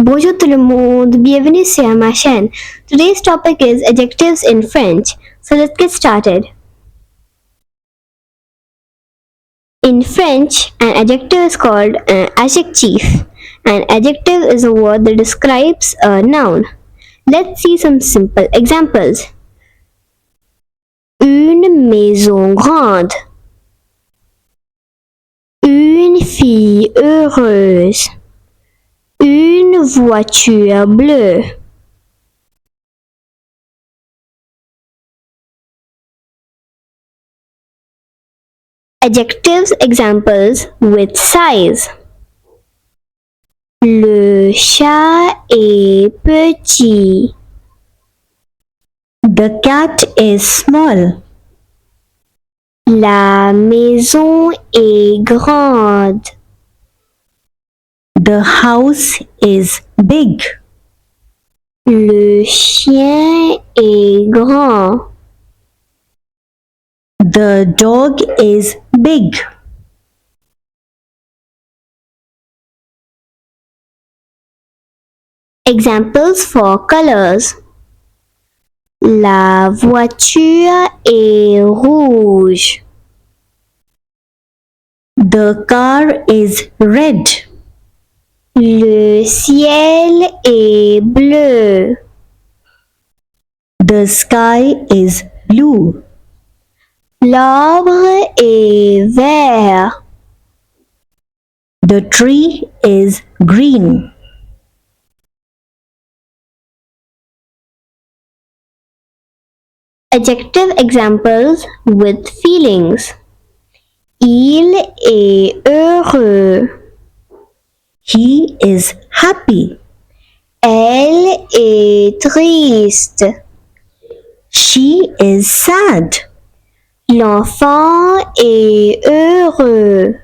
Bonjour tout le monde, bienvenue sur ma chaîne. Today's topic is adjectives in French. So let's get started. In French, an adjective is called an adjective. An adjective is a word that describes a noun. Let's see some simple examples. Une maison grande. Une fille heureuse. Une voiture bleue. Adjectives examples with size. Le chat est petit. The cat is small. La maison est grande. The house is big. Le chien est grand. The dog is big. Examples for colors. La voiture est rouge. The car is red. Le ciel est bleu. The sky is blue. L'arbre est vert. The tree is green. Adjective examples with feelings. Il est heureux. He is happy. Elle est triste. She is sad. L'enfant est heureux.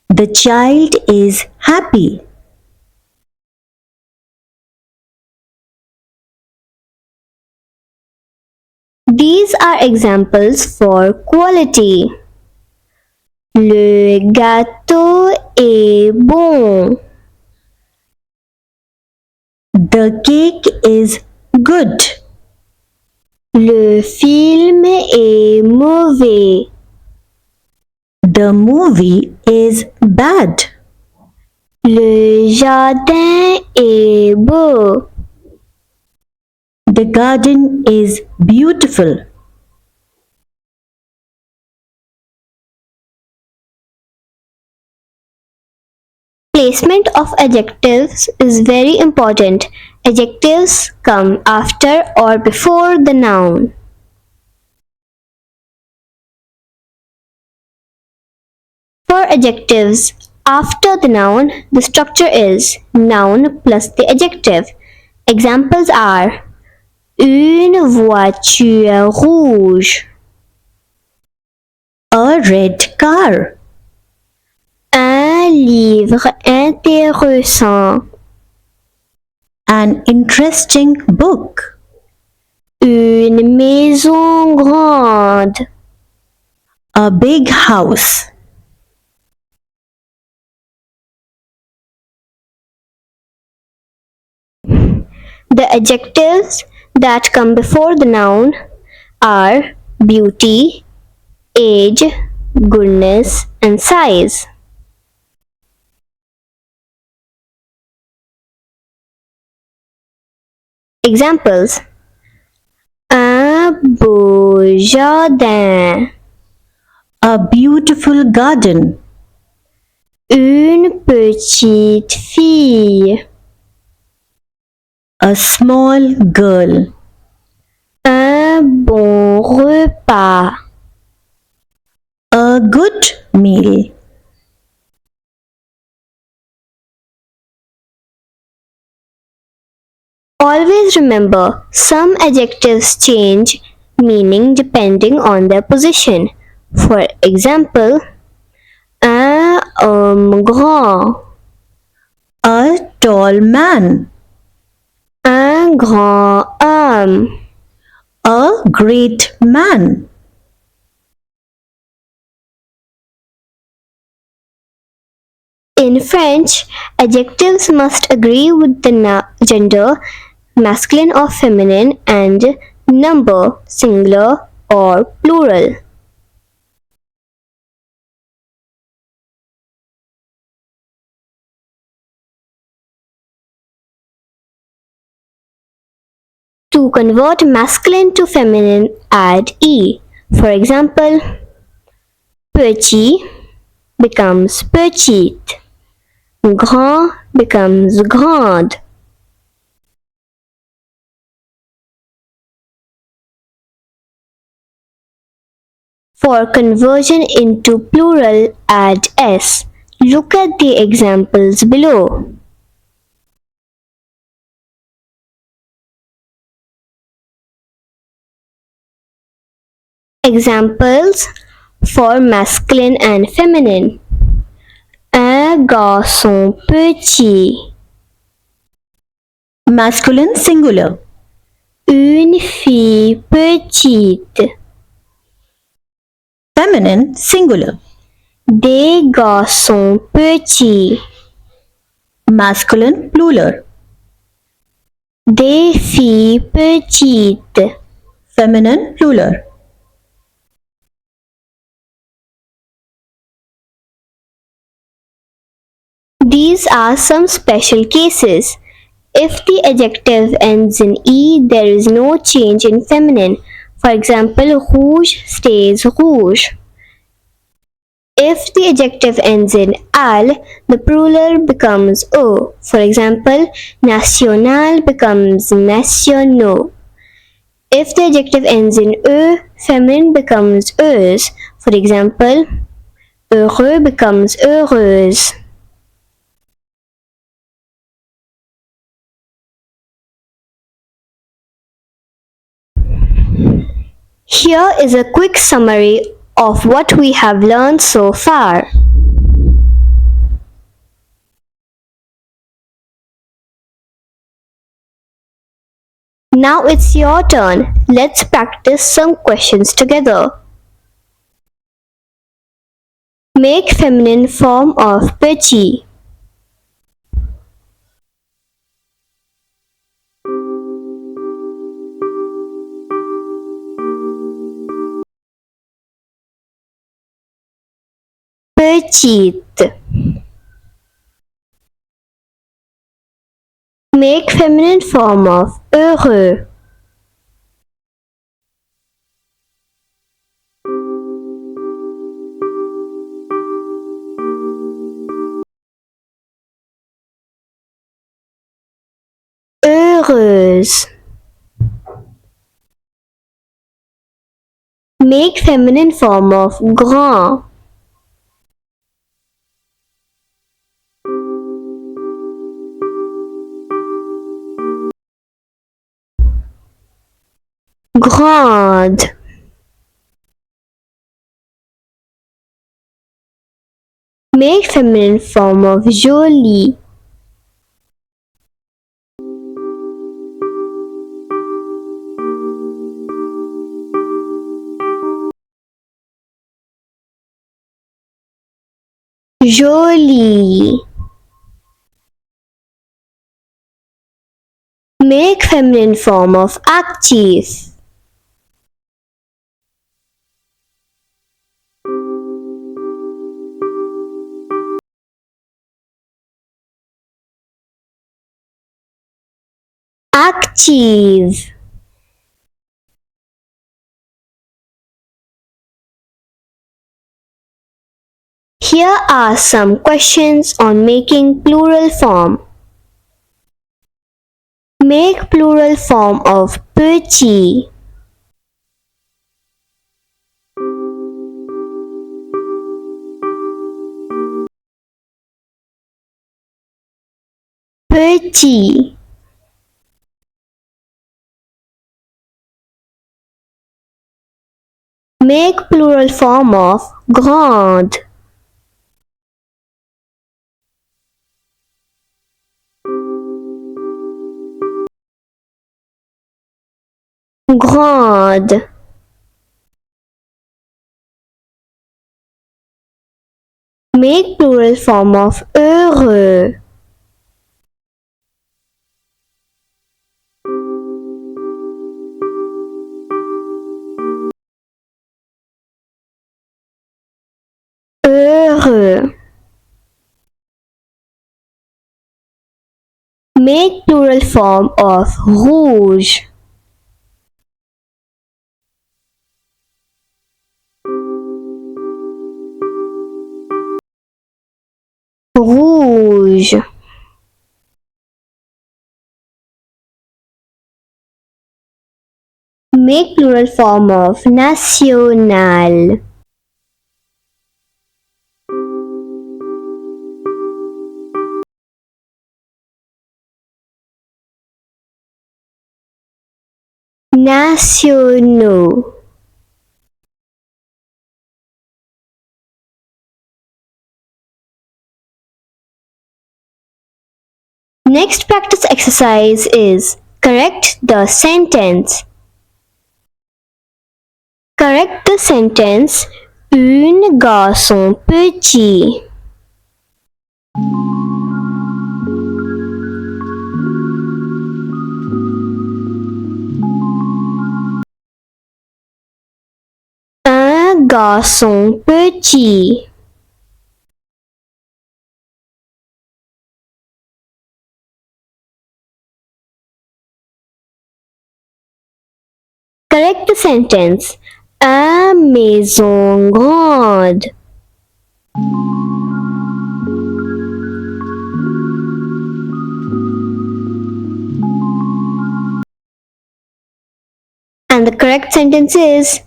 The child is happy. These are examples for quality. Le gâteau est bon. The cake is good. Le film est mauvais. The movie is bad. Le jardin est beau. The garden is beautiful. Placement of adjectives is very important. Adjectives come after or before the noun. For adjectives after the noun, the structure is noun plus the adjective. Examples are une voiture rouge, A red car. un livre intéressant, An interesting book. une maison grande, A big house. The adjectives that come before the noun are beauty, age, goodness, and size. Examples: un beau jardin, A beautiful garden. une petite fille, A small girl. un bon repas, A good meal. Always remember, some adjectives change meaning depending on their position. For example, un homme grand, A tall man. un grand homme, A great man. In French, adjectives must agree with the gender, masculine or feminine, and number, singular or plural. To convert masculine to feminine, add e. For example, petit becomes petite, grand becomes grande. For conversion into plural, add s. Look at the examples below. Examples for masculine and feminine. Un garçon petit. Masculine singular. Une fille petite. Feminine singular. Des garçons petits. Masculine plural. Des filles petites. Feminine plural. These are some special cases. If the adjective ends in e, there is no change in feminine. For example, rouge stays rouge. If the adjective ends in al, the plural becomes o. For example, national becomes nationaux. If the adjective ends in e, feminine becomes euse. For example, heureux becomes heureuse. Here is a quick summary of what we have learned so far. Now it's your turn. Let's practice some questions together. Make feminine form of petit. Petite. Make feminine form of heureux. Heureuse. Make feminine form of grand. Grande. Make feminine form of jolie. Jolie. Make feminine form of active. Active. Here are some questions on making plural form. Make plural form of petit. Petit. Make plural form of grande. Grande. Make plural form of heureux. Heureux. Make plural form of rouge. Rouge. Make plural form of national. Nationaux. Next practice exercise is correct the sentence. Correct the sentence une garçon petit. Un garçon petit. Correct the sentence une maison grande. And the correct sentence is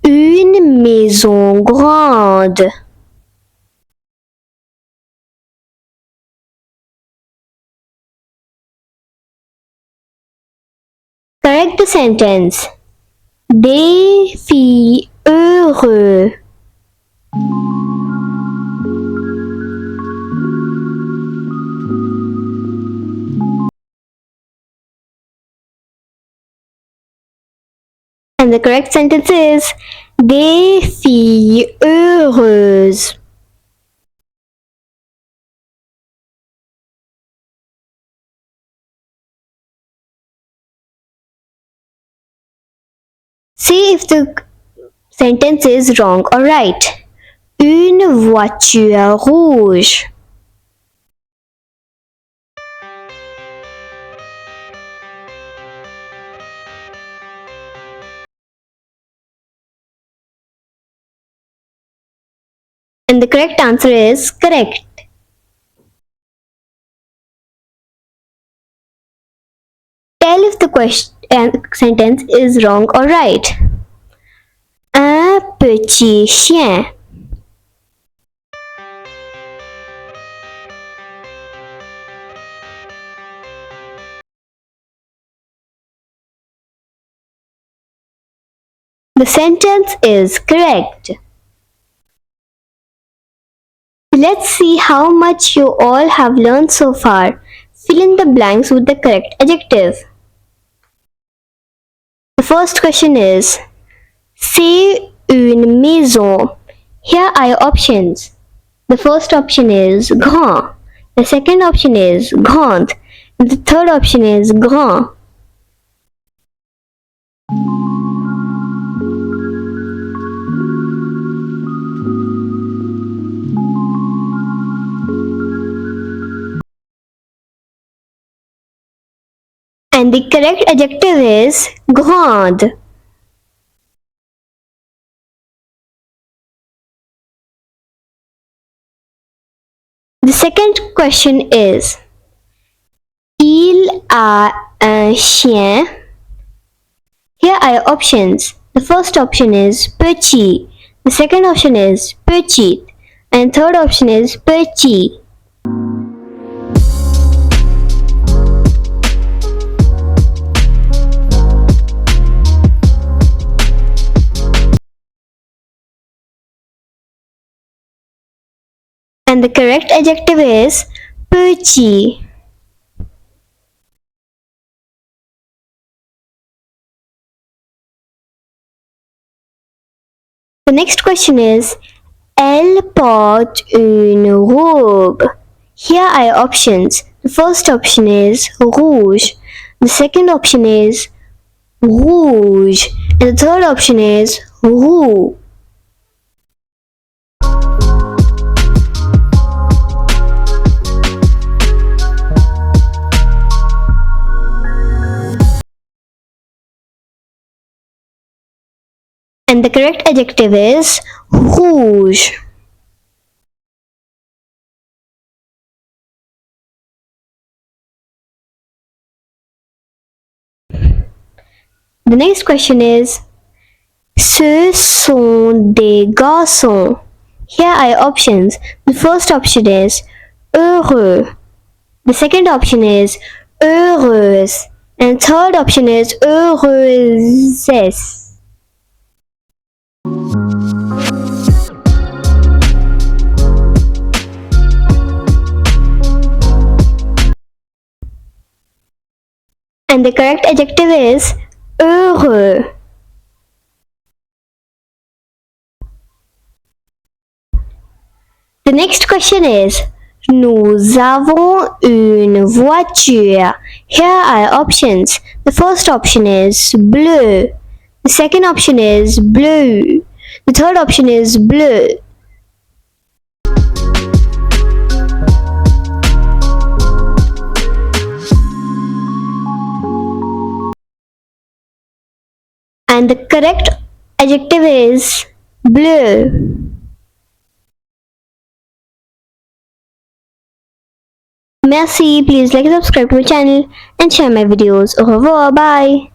une maison grande. Correct the sentence des filles heureux. And the correct sentence is des filles heureuses. See if the sentence is wrong or right. Une voiture rouge. And the correct answer is correct. Tell if the sentence is wrong or right. Un petit chien. The sentence is correct. Let's see how much you all have learned so far. Fill in the blanks with the correct adjective. The first question is c'est une maison. Here are your options. The first option is grand. The second option is grande. And the third option is grand. And the correct adjective is grande. The second question is il a un chien. Here are your options. The first option is petit. The second option is petite. And third option is petit. And the correct adjective is petit. The next question is Elle porte une robe. Here are options. The first option is rouge. The second option is rouge. And the third option is roux. And the correct adjective is rouge. The next question is Ce sont des garçons. Here are options. The first option is heureux. The second option is heureuse. And third option is heureuses. And the correct adjective is heureux. The next question is Nous avons une voiture. Here are options. The first option is bleu. The second option is bleu. The third option is bleu. And the correct adjective is bleu. Merci, please like and subscribe to my channel and share my videos. Au revoir, bye.